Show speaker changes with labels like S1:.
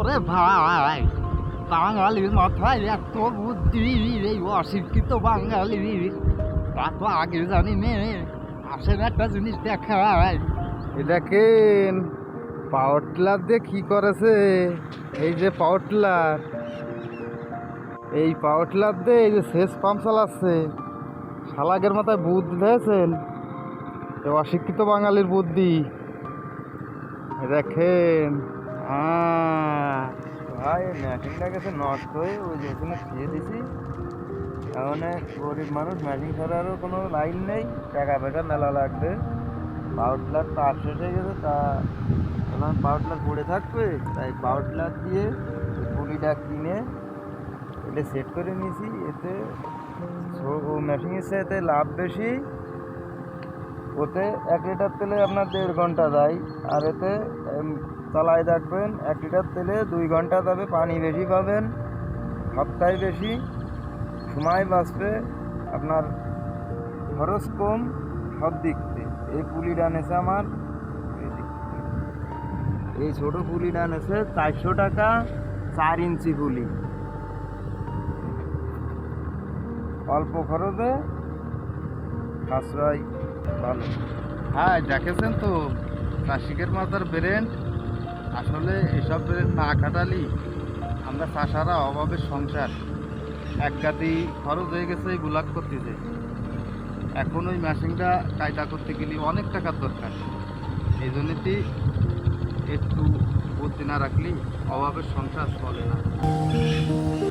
S1: ওরে ভাই, বাঙালির মাথায় এত বুদ্ধি, এই অশিক্ষিত বাঙালি তা তো আগে জানি নে। আসেন একটা জিনিস দেখায়।
S2: দেখেন পাওয়ার টিলার দিয়ে কি করেছে। এই যে পাওয়ার টিলার, এই পাওয়ার টিলার দিয়ে এই যে সেচ পাম্প চালাচ্ছে। শালাকের মাথায় বুদ্ধি দিয়েছেন, অশিক্ষিত বাঙালির বুদ্ধি। দেখেন
S3: ভাই মেশিনটা গেছে নষ্ট হয়ে ওই যে ওখানে খেয়ে দিছি। এখন গরিব মানুষ মেশিন ছাড়ারও কোনো লাইন নেই, টাকা পয়সা মেলা লাগবে। পাওয়ার টিলার তার শেষ হয়ে গেছে, তা এখন পাওয়ার টিলার পড়ে থাকবে, তাই পাওয়ার টিলার দিয়ে পুলিটা কিনে এটা সেট করে নিয়েছি। এতে মেশিনের সাথে লাভ বেশি। ওতে 1 লিটার তেলে আপনার 1.5 ঘন্টা যায়, আর এতে চালাই রাখবেন 1 লিটার তেলে 2 ঘন্টা যাবে। পানি বেশি পাবেন, সবটাই বেশি, সময় বাঁচবে, আপনার খরচ কম, সব দিক থেকে। এই পুলিটা নেছে আমার, এই ছোটো পুলিটা নেছে 400 টাকা, 4 ইঞ্চি পুলি। অল্প খরচে সাশ্রয় ভালো।
S2: হ্যাঁ দেখেছেন তো চাষিকের মাথার ব্রেন। আসলে এসব ব্রেন না খাটালি আমরা চাষারা অভাবের সংসার, এক গাদি খরচ হয়ে গেছে এই গুলাক করতেছে। এখন ওই মেশিনটা কায়দা করতে গেলে অনেক টাকার দরকার। এই জন্যই একটু বুদ্ধি না রাখলে অভাবের সংসার চলে না।